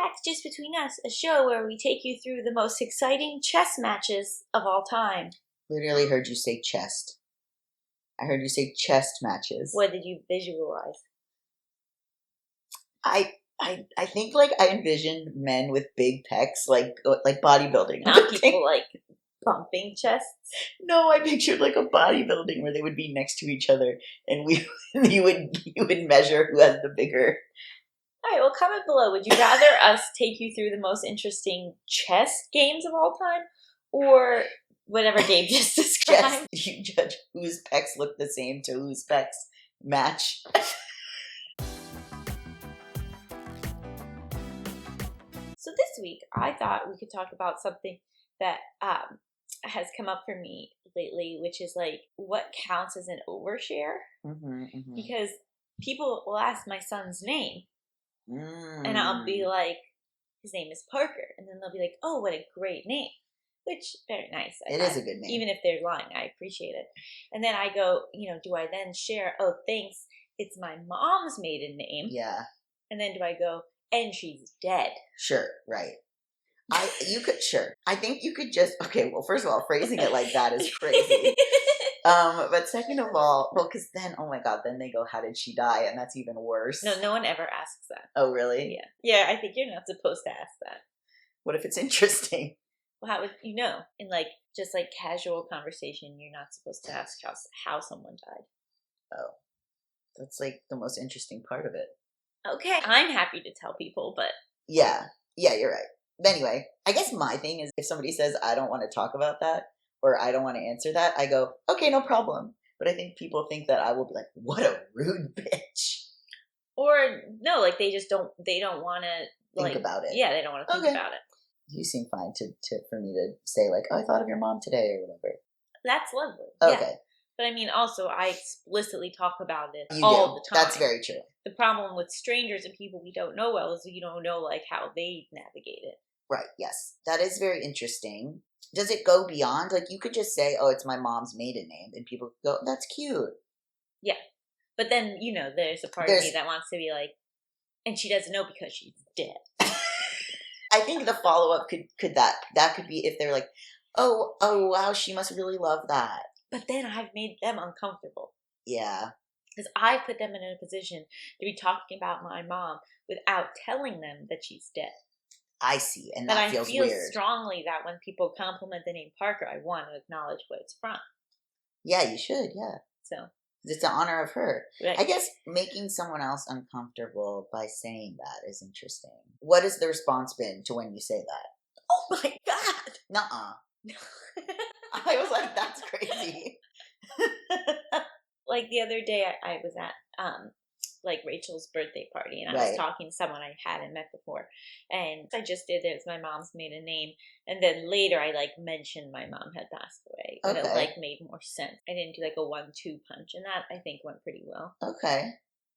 back to Just Between Us, a show where we take you through the most exciting chess matches of all time. Literally heard you say chest. I heard you say chest matches. What did you visualize? I think like I envisioned men with big pecs, like bodybuilding. Not people like bumping chests. No, I pictured like a bodybuilding where they would be next to each other, and you would measure who has the bigger. All right, well, comment below. Would you rather us take you through the most interesting chess games of all time, or whatever game just described? You judge whose pecs look the same to whose pecs match. So this week, I thought we could talk about something that has come up for me lately, which is like what counts as an overshare. Because people will ask my son's name. And I'll be like, his name is Parker. And then they'll be like, oh, what a great name. Which, very nice. It is a good name. Even if they're lying, I appreciate it. And then I go, do I then share, oh, thanks, it's my mom's maiden name. Yeah. And then do I go, and she's dead. Sure, right. Sure. I think you could just, okay, well, first of all, phrasing it like that is crazy. But second of all, well, because then, oh my God, then they go, how did she die? And that's even worse. No one ever asks that. Oh, really? Yeah. Yeah, I think you're not supposed to ask that. What if it's interesting? Well, how would in just like casual conversation, you're not supposed to ask how someone died. Oh, that's like the most interesting part of it. Okay, I'm happy to tell people, but yeah, you're right. Anyway, I guess my thing is if somebody says I don't want to talk about that or I don't want to answer that, I go, okay, no problem. But I think people think that I will be like, what a rude bitch. Or no, like they don't want to think about it. Yeah, they don't want to think about it. You seem fine for me to say like, oh, I thought of your mom today or whatever. That's lovely. Okay. Yeah. But I mean, also, I explicitly talk about it the time. That's very true. The problem with strangers and people we don't know well is you don't know like how they navigate it. Right. Yes, that is very interesting. Does it go beyond? Like you could just say, "Oh, it's my mom's maiden name," and people go, "That's cute." Yeah, but then there's a part of me that wants to be like, and she doesn't know because she's dead. I think the follow up could that could be if they're like, "Oh wow, she must really love that." But then I've made them uncomfortable. Yeah. Because I put them in a position to be talking about my mom without telling them that she's dead. I see, and that feels weird. I feel strongly that when people compliment the name Parker, I want to acknowledge what it's from. Yeah, you should, yeah. So it's in honor of her. Right. I guess making someone else uncomfortable by saying that is interesting. What has the response been to when you say that? Oh my God! Nuh-uh. I was like, that's crazy. Like the other day, I was at like Rachel's birthday party, and I was talking to someone I hadn't met before, and I just did it. It was my mom's maiden name, and then later I like mentioned my mom had passed away, and it like made more sense. I didn't do like a 1-2 punch, and that I think went pretty well. Okay.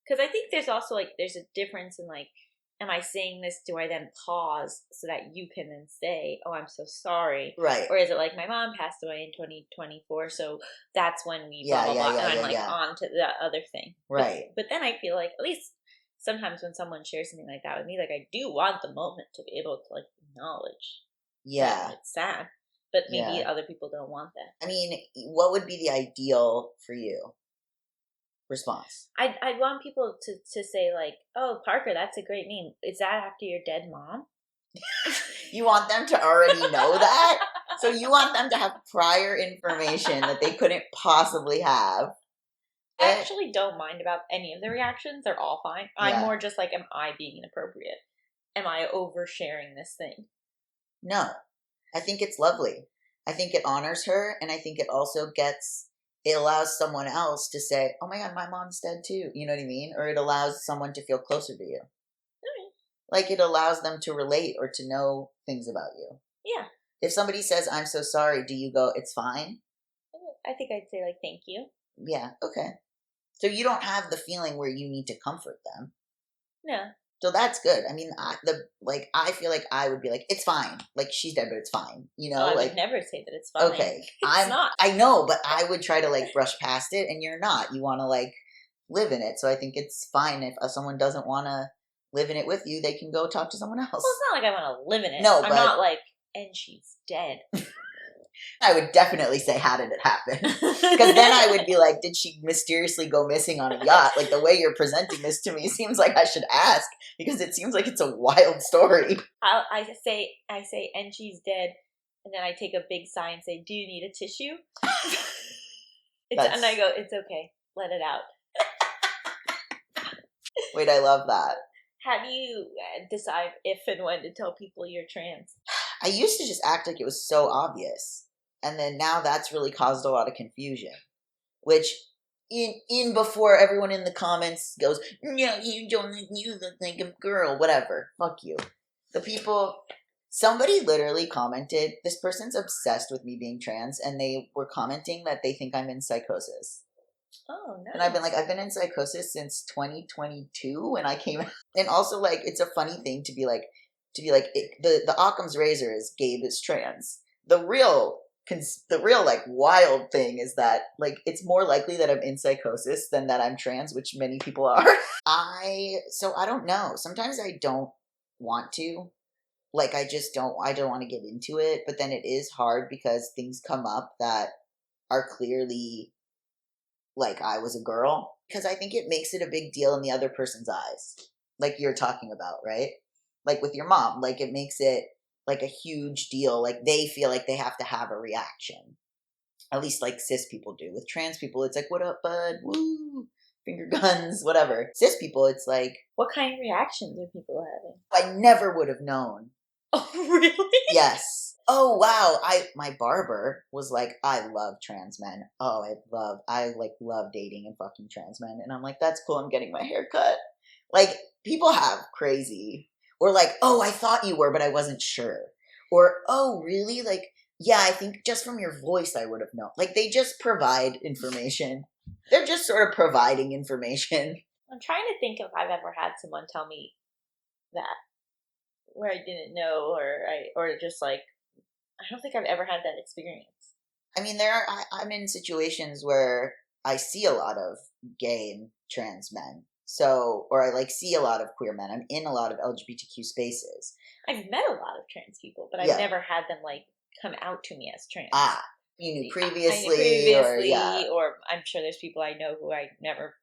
Because I think there's also like there's a difference in like, am I saying this? Do I then pause so that you can then say, oh, I'm so sorry? Right. Or is it like my mom passed away in 2024, so that's when we blah, blah, blah, and I'm like on to the other thing. Right. But then I feel like at least sometimes when someone shares something like that with me, like I do want the moment to be able to like acknowledge. Yeah. It's sad. But maybe other people don't want that. I mean, what would be the ideal for you? Response. I'd want people to say like, oh, Parker, that's a great name. Is that after your dead mom? You want them to already know that? So you want them to have prior information that they couldn't possibly have. I actually don't mind about any of the reactions. They're all fine. I'm more just like, am I being inappropriate? Am I oversharing this thing? No. I think it's lovely. I think it honors her, and I think it also it allows someone else to say, oh my God, my mom's dead too. You know what I mean? Or it allows someone to feel closer to you. Like it allows them to relate or to know things about you. Yeah. If somebody says, I'm so sorry, do you go, it's fine? I think I'd say like, thank you. Yeah. Okay. So you don't have the feeling where you need to comfort them. No. So that's good. I mean, I feel like I would be like, it's fine. Like she's dead, but it's fine. I would never say that it's fine. Okay. It's not. I know, but I would try to like brush past it, and you're not. You want to like live in it. So I think it's fine if someone doesn't want to live in it with you, they can go talk to someone else. Well, it's not like I want to live in it. No, I'm but not like, and she's dead. I would definitely say, how did it happen? Because then I would be like, did she mysteriously go missing on a yacht? Like, the way you're presenting this to me seems like I should ask, because it seems like it's a wild story. I say, and she's dead, and then I take a big sigh and say, do you need a tissue? And I go, it's okay, let it out. Wait, I love that. How do you decide if and when to tell people you're trans? I used to just act like it was so obvious. And then now that's really caused a lot of confusion. Which, in before everyone in the comments goes, no, you look like a girl, whatever. Fuck you. The people, somebody literally commented, this person's obsessed with me being trans, and they were commenting that they think I'm in psychosis. Oh, no. And I've been like, I've been in psychosis since 2022 when I came out. And also, like, it's a funny thing to be like, the Occam's razor is Gabe is trans. The real like wild thing is that like it's more likely that I'm in psychosis than that I'm trans, which many people are. I don't know. Sometimes I don't want to. Like I don't want to get into it, but then it is hard because things come up that are clearly like I was a girl, because I think it makes it a big deal in the other person's eyes. Like you're talking about, right? Like with your mom, like it makes it like a huge deal. Like they feel like they have to have a reaction. At least like cis people do. With trans people, it's like, what up, bud? Woo! Finger guns, whatever. Cis people, it's like... What kind of reactions are people having? I never would have known. Oh, really? Yes. Oh, wow. My barber was like, I love trans men. Oh, I love dating and fucking trans men. And I'm like, that's cool. I'm getting my hair cut. Like, people have crazy... Or like, oh, I thought you were, but I wasn't sure. Or, oh, really? Like, yeah, I think just from your voice I would have known. Like, they just provide information. They're just sort of providing information. I'm trying to think if I've ever had someone tell me that, where I didn't know, or just like, I don't think I've ever had that experience. I mean, I'm in situations where I see a lot of gay and trans men. So, or I like see a lot of queer men. I'm in a lot of LGBTQ spaces. I've met a lot of trans people, but I've never had them like come out to me as trans. You knew previously, or I'm sure there's people I know who I never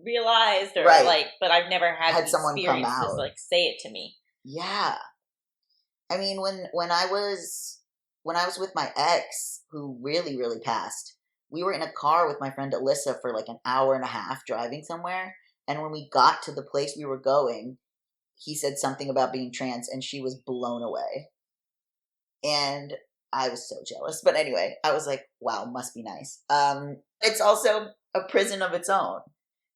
realized, or right. But I've never had someone come out, like say it to me. Yeah, I mean when I was with my ex, who really passed, we were in a car with my friend Alyssa for like an hour and a half driving somewhere. And when we got to the place we were going, he said something about being trans, and she was blown away. And I was so jealous. But anyway, I was like, wow, must be nice. It's also a prison of its own.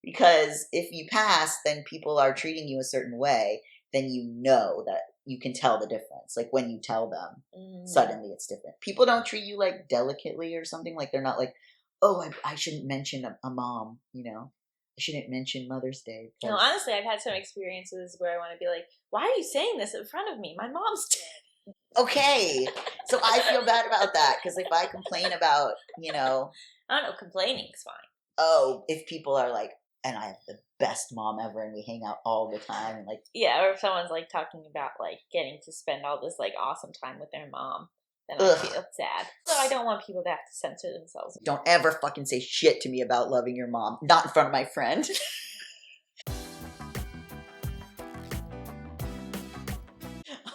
Because if you pass, then people are treating you a certain way, then you know that you can tell the difference. Like when you tell them, suddenly it's different. People don't treat you like delicately or something. Like they're not like, oh, I shouldn't mention a mom, you know. I shouldn't mention Mother's Day. No, honestly, I've had some experiences where I want to be like, why are you saying this in front of me? My mom's dead. Okay. So I feel bad about that, because if I complain about, you know. I don't know, complaining is fine. Oh, if people are like, and I have the best mom ever and we hang out all the time. And like, yeah, or if someone's like talking about like getting to spend all this like awesome time with their mom. Then I feel sad. So I don't want people to have to censor themselves. Don't ever fucking say shit to me about loving your mom. Not in front of my friend.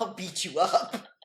I'll beat you up.